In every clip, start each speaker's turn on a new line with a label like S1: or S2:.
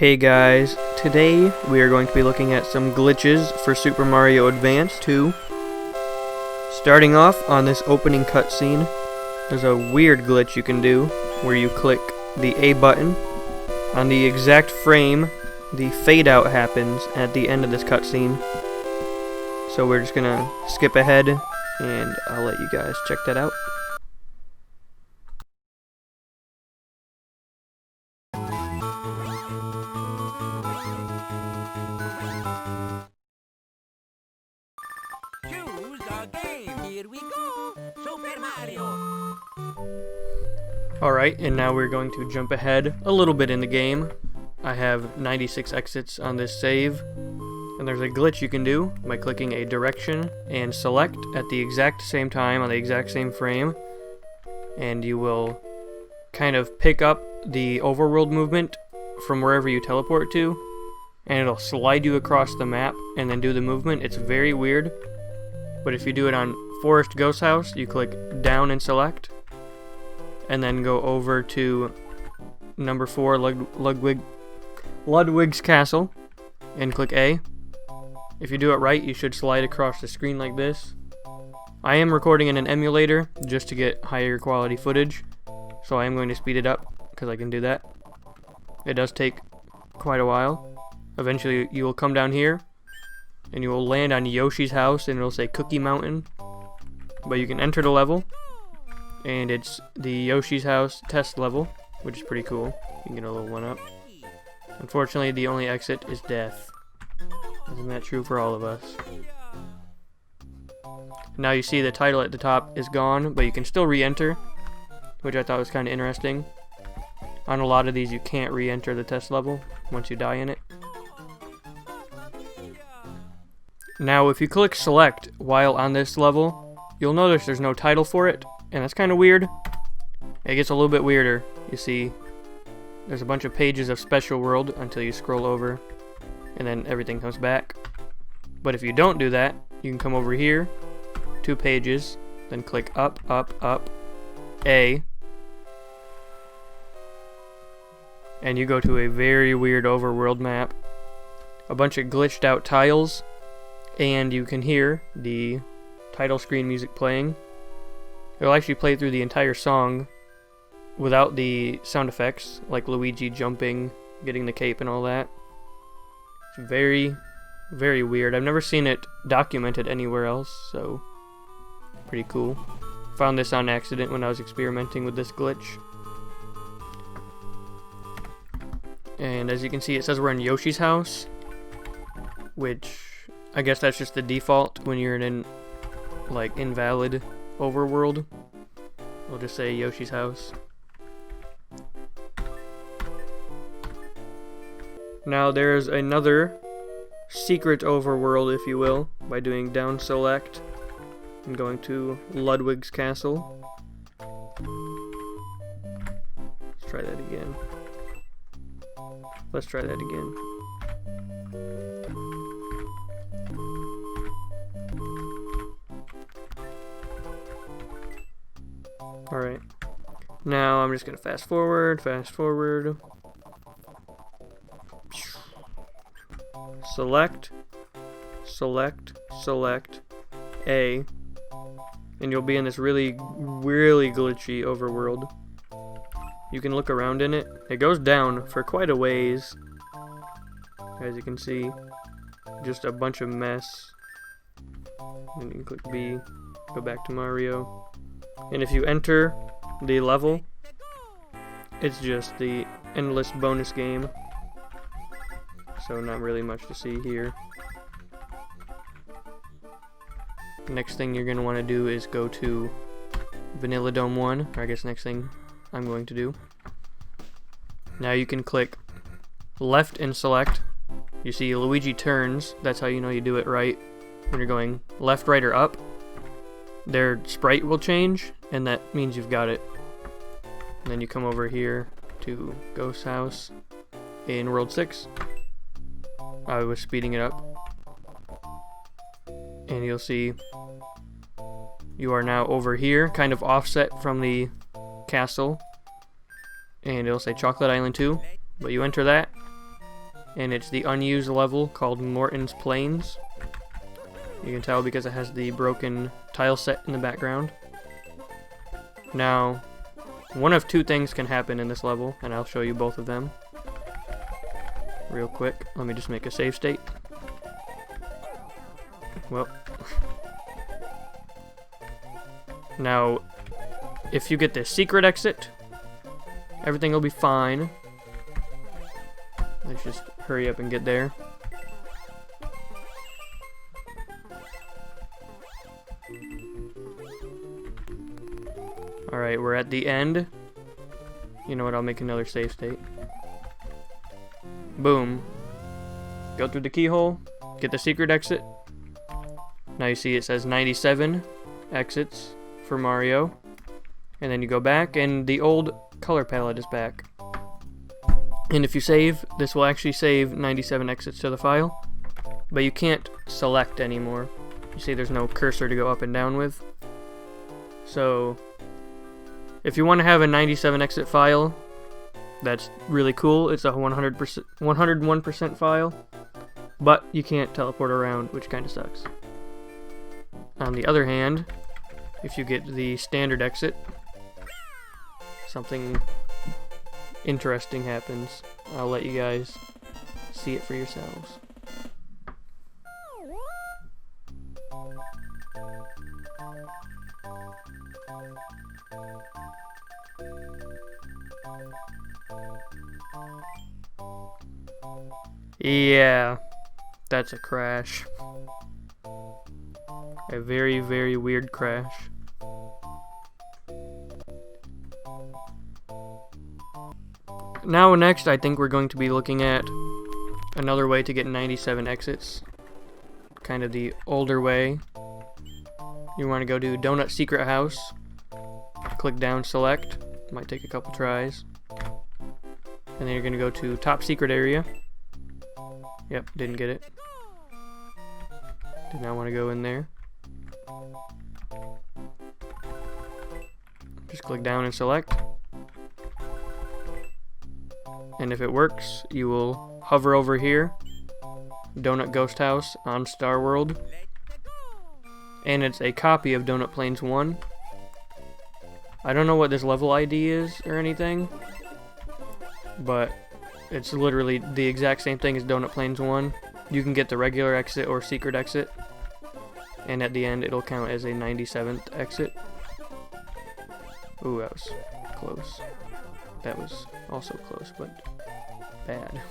S1: Hey guys, today we are going to be looking at some glitches for Super Mario Advance 2. Starting off on this opening cutscene, there's a weird glitch you can do where you click the A button. On the exact frame, the fade out happens at the end of this cutscene. So we're just gonna skip ahead and I'll let you guys check that out.
S2: Choose a game. Here we go. Super Mario.
S1: Alright, and now we're going to jump ahead a little bit in the game. I have 96 exits on this save. And there's a glitch you can do by clicking a direction and select at the exact same time on the exact same frame. And you will kind of pick up the overworld movement from wherever you teleport to. And it'll slide you across the map and then do the movement. It's very weird. But if you do it on Forest Ghost House, you click down and select. And then go over to number 4, Ludwig's Castle. And click A. If you do it right, you should slide across the screen like this. I am recording in an emulator just to get higher quality footage, so I am going to speed it up because I can do that. It does take quite a while. Eventually you will come down here and you will land on Yoshi's house and it'll say Cookie Mountain. But you can enter the level and it's the Yoshi's house test level, which is pretty cool. You can get a little one up. Unfortunately, the only exit is death. Isn't that true for all of us? Now you see the title at the top is gone, but you can still re-enter, which I thought was kind of interesting. On a lot of these, you can't re-enter the test level once you die in it. Now, if you click select while on this level, you'll notice there's no title for it, and that's kind of weird. It gets a little bit weirder. You see, there's a bunch of pages of Special World until you scroll over. And then everything comes back. But if you don't do that, you can come over here, 2 pages, then click up, up, up, A, and you go to a very weird overworld map. A bunch of glitched out tiles, and you can hear the title screen music playing. It'll actually play through the entire song without the sound effects, like Luigi jumping, getting the cape and all that. It's very, very weird. I've never seen it documented anywhere else, so pretty cool. Found this on accident when I was experimenting with this glitch. And as you can see, it says we're in Yoshi's house, which I guess that's just the default when you're in an like invalid overworld. We'll just say Yoshi's house. Now there's another secret overworld, if you will, by doing down select and going to Ludwig's Castle. Let's try that again. Let's try that again. Alright. Now I'm just gonna fast forward. Select, select, select, A, and you'll be in this really glitchy overworld. You can look around in it. It goes down for quite a ways. As you can see, just a bunch of mess. And you can click B, go back to Mario. And if you enter the level, it's just the endless bonus game. So not really much to see here. Next thing you're going to want to do is go to Vanilla Dome 1, or I guess next thing I'm going to do. Now you can click left and select. You see Luigi turns, that's how you know you do it right. When you're going left, right, or up, their sprite will change, and that means you've got it. And then you come over here to Ghost House in World 6. I was speeding it up, and you'll see you are now over here, kind of offset from the castle, and it'll say Chocolate Island 2, but you enter that, and it's the unused level called Morton's Plains. You can tell because it has the broken tile set in the background. Now, one of two things can happen in this level, and I'll show you both of them. Real quick, let me just make a save state. Well, now, if you get the secret exit, everything will be fine. Let's just hurry up and get there. Alright, we're at the end. You know what, I'll make another save state. Boom. Go through the keyhole, get the secret exit. Now you see it says 97 exits for Mario. And then you go back, and the old color palette is back. And if you save, this will actually save 97 exits to the file. But you can't select anymore. You see there's no cursor to go up and down with. So, if you want to have a 97 exit file, that's really cool. It's a 101% file. But you can't teleport around, which kind of sucks. On the other hand, if you get the standard exit, something interesting happens. I'll let you guys see it for yourselves. Yeah, that's a crash. A very, very weird crash. Now next, I think we're going to be looking at another way to get 97 exits. Kind of the older way. You want to go to Donut Secret House. Click down, select. Might take a couple tries. And then you're going to go to Top Secret Area. Yep, didn't get it. Did not want to go in there. Just click down and select. And if it works, you will hover over here, Donut Ghost House on Star World. And it's a copy of Donut Plains 1. I don't know what this level ID is or anything, but it's literally the exact same thing as Donut Plains 1. You can get the regular exit or secret exit, and at the end it'll count as a 97th exit. Ooh, that was close. That was also close, but bad.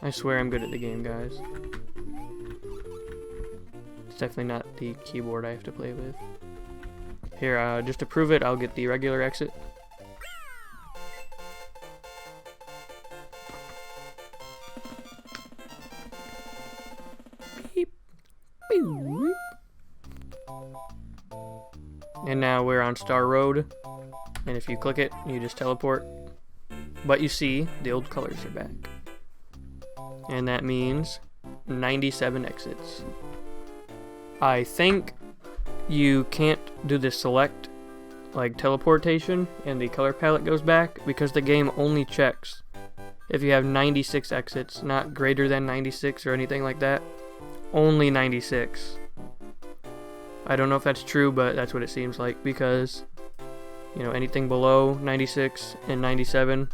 S1: I swear I'm good at the game, guys. It's definitely not the keyboard I have to play with. Here, just to prove it, I'll get the regular exit. And now we're on Star Road, and if you click it, you just teleport. But you see, the old colors are back. And that means 97 exits. I think you can't do this select, like teleportation, and the color palette goes back, because the game only checks if you have 96 exits, not greater than 96 or anything like that. Only 96. I don't know if that's true, but that's what it seems like, because, you know, anything below 96 and 97,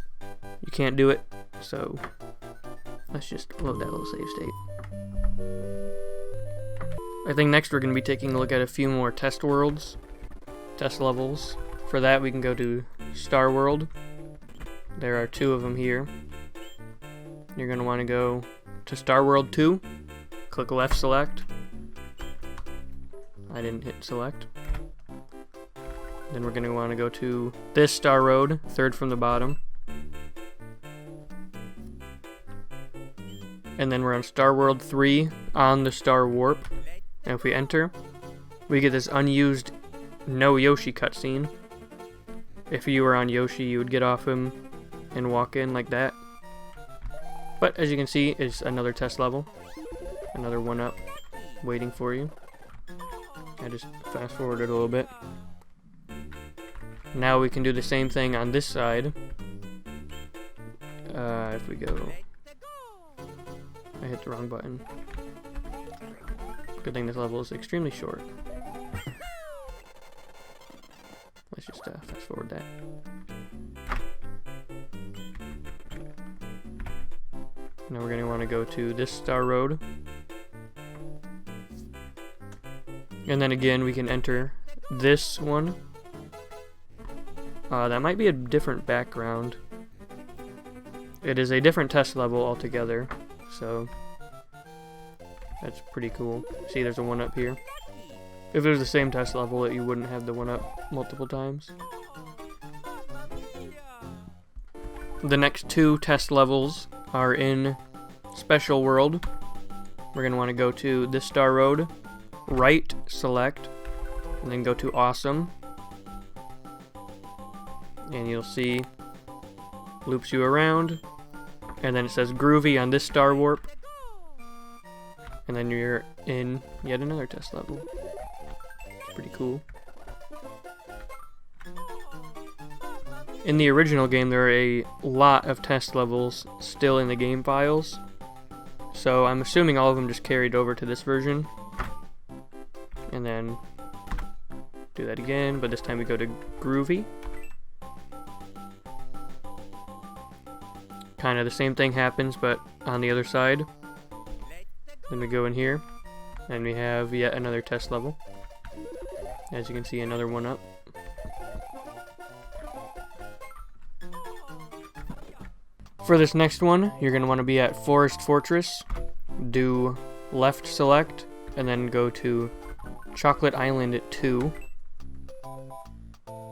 S1: you can't do it. So let's just load that little save state. I think next we're going to be taking a look at a few more test worlds, test levels. For that, we can go to Star World. There are 2 of them here. You're going to want to go to Star World 2, click left select. I didn't hit select. Then we're going to want to go to this Star Road, 3rd from the bottom. And then we're on Star World 3 on the Star Warp. And if we enter, we get this unused no Yoshi cutscene. If you were on Yoshi, you would get off him and walk in like that. But as you can see, it's another test level. Another 1-up waiting for you. I I just fast forwarded a little bit. Now we can do the same thing on this side. If we go... I hit the wrong button. Good thing this level is extremely short. Let's just fast forward that. Now we're going to want to go to this Star Road. And then again, we can enter this one. That might be a different background. It is a different test level altogether, so that's pretty cool. See, there's a 1-up here. If it was the same test level, you wouldn't have the 1-up multiple times. The next 2 test levels are in Special World. We're going to want to go to this Star Road, right select, and then go to Awesome. And you'll see loops you around, and then it says Groovy on this Star Warp, and then you're in yet another test level. It's pretty cool. In the original game, there are a lot of test levels still in the game files, so I'm assuming all of them just carried over to this version. And then do that again, but this time we go to Groovy. Kind of the same thing happens, but on the other side. Then we go in here, and we have yet another test level. As you can see, another 1-up. For this next one, you're going to want to be at Forest Fortress, do left select, and then go to Chocolate Island 2.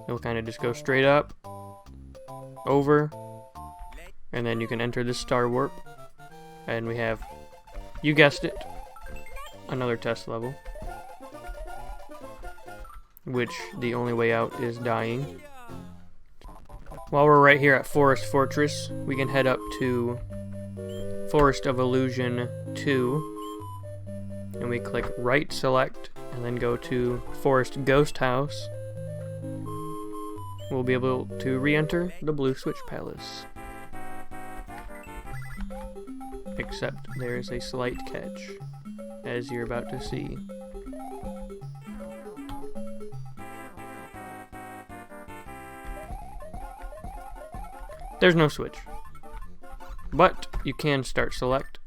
S1: You'll kind of just go straight up, over, and then you can enter this Star Warp, and we have, you guessed it, another test level, which the only way out is dying. While we're right here at Forest Fortress, we can head up to Forest of Illusion 2, and we click right select, and then go to Forest Ghost House. We'll be able to re-enter the Blue Switch Palace. Except there is a slight catch, as you're about to see. There's no switch, but you can start select,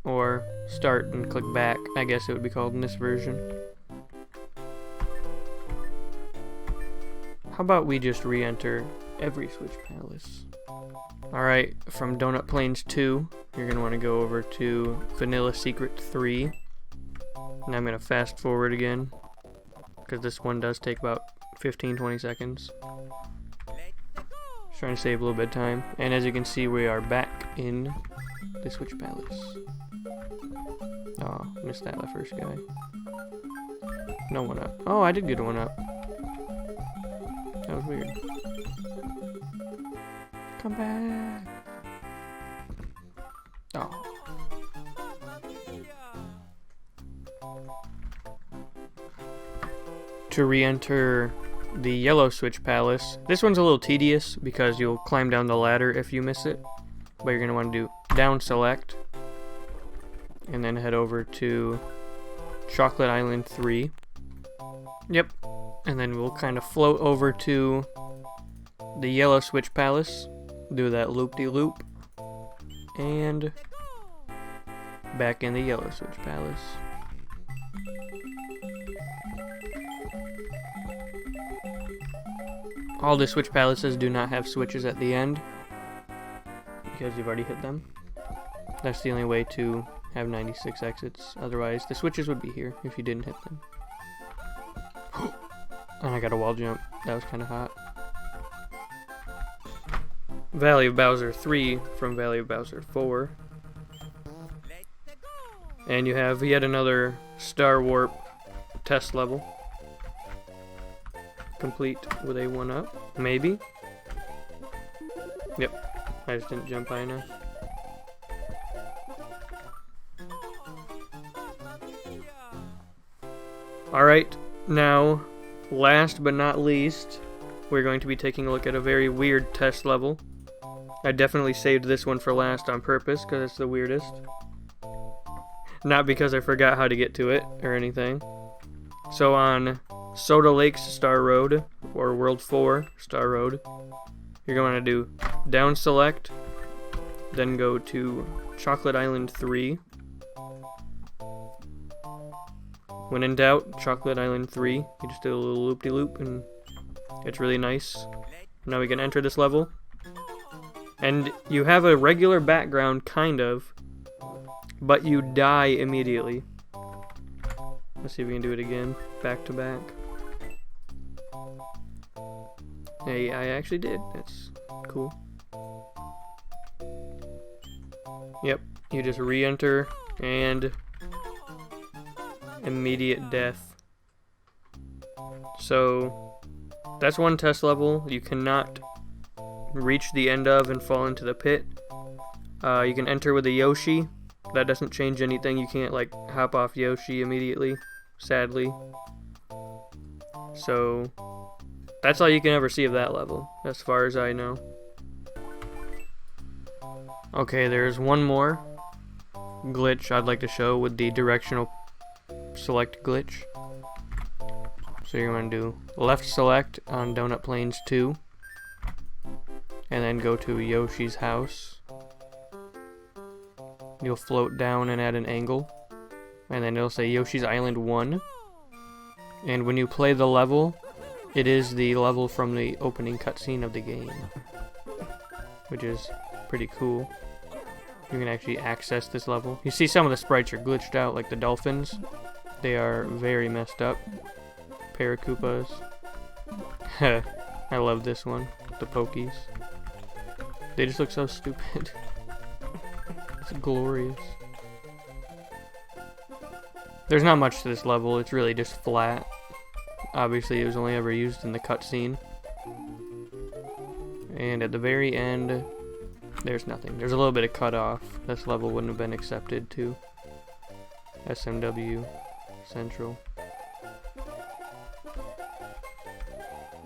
S1: or start and click back, I guess it would be called in this version. How about we just re-enter every Switch Palace? Alright, from Donut Plains 2, you're going to want to go over to Vanilla Secret 3. And I'm going to fast forward again, because this one does take about 15-20 seconds. Just trying to save a little bit of time. And as you can see, we are back in the Switch Palace. Oh, missed that first guy. No 1-up. Oh, I did get a 1-up. That was weird. Come back. Oh. To re-enter the Yellow Switch Palace, this one's a little tedious because you'll climb down the ladder if you miss it. But you're going to want to do down select, and then head over to Chocolate Island 3. Yep. And then we'll kind of float over to the Yellow Switch Palace, do that loop-de-loop, and back in the Yellow Switch Palace. All the Switch Palaces do not have switches at the end, because you've already hit them. That's the only way to have 96 exits, otherwise the switches would be here if you didn't hit them. And I got a wall jump. That was kind of hot. Valley of Bowser 3 from Valley of Bowser 4. And you have yet another Star Warp test level. Complete with a 1-up. Maybe. Yep. I just didn't jump high enough. Alright. Now, last but not least, we're going to be taking a look at a very weird test level. I definitely saved this one for last on purpose because it's the weirdest. Not because I forgot how to get to it or anything. So on Soda Lakes Star Road, or World 4 Star Road, you're going to do down select, then go to Chocolate Island 3. When in doubt, Chocolate Island 3. You just do a little loop-de-loop and it's really nice. Now we can enter this level. And you have a regular background, kind of, but you die immediately. Let's see if we can do it again, back to back. Hey, I actually did. That's cool. Yep, you just re-enter and immediate death. So that's one test level you cannot reach the end of and fall into the pit. You can enter with a Yoshi. That doesn't change anything. You can't like hop off Yoshi immediately, sadly. So that's all you can ever see of that level, as far as I know. Okay, there's one more glitch I'd like to show with the directional select glitch. So you're going to do left select on Donut Plains 2, and then go to Yoshi's house. You'll float down and at an angle, and then it'll say Yoshi's Island 1. And when you play the level, it is the level from the opening cutscene of the game, which is pretty cool. You can actually access this level. You see some of the sprites are glitched out, like the dolphins. They are very messed up. Paracoopas. I love this one. The Pokies. They just look so stupid. It's glorious. There's not much to this level. It's really just flat. Obviously, it was only ever used in the cutscene. And at the very end, there's nothing. There's a little bit of cutoff. This level wouldn't have been accepted to SMW Central.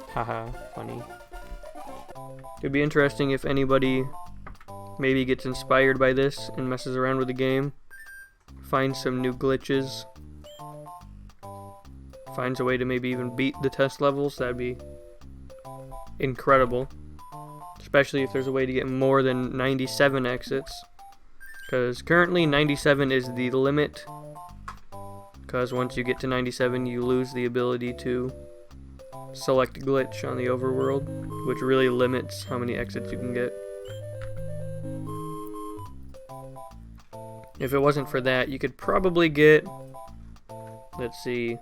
S1: Haha, funny. It'd be interesting if anybody maybe gets inspired by this and messes around with the game, finds some new glitches, finds a way to maybe even beat the test levels. That'd be incredible. Especially if there's a way to get more than 97 exits. Because currently 97 is the limit. Because once you get to 97, you lose the ability to select glitch on the overworld, which really limits how many exits you can get. If it wasn't for that, you could probably get, let's see,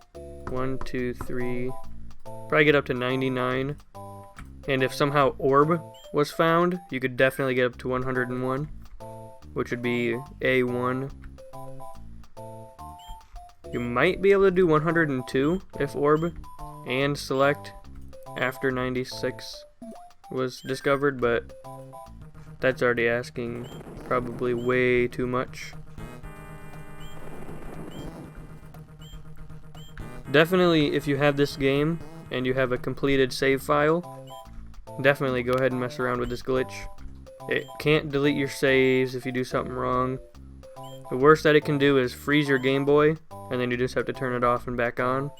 S1: 1, 2, 3, probably get up to 99. And if somehow orb was found, you could definitely get up to 101, which would be A1. You might be able to do 102 if orb and select after 96 was discovered, but that's already asking probably way too much. Definitely, if you have this game and you have a completed save file, definitely go ahead and mess around with this glitch. It can't delete your saves if you do something wrong. The worst that it can do is freeze your Game Boy, and then you just have to turn it off and back on.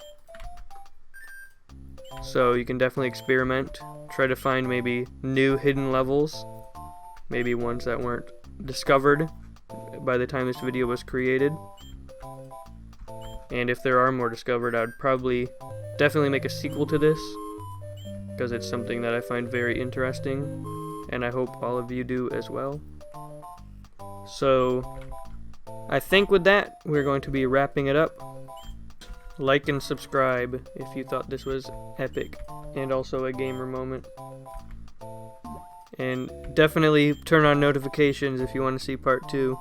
S1: So you can definitely experiment. Try to find maybe new hidden levels. Maybe ones that weren't discovered by the time this video was created. And if there are more discovered, I would probably definitely make a sequel to this, because it's something that I find very interesting, and I hope all of you do as well. So I think with that, we're going to be wrapping it up. Like and subscribe if you thought this was epic and also a gamer moment. And definitely turn on notifications if you want to see part 2.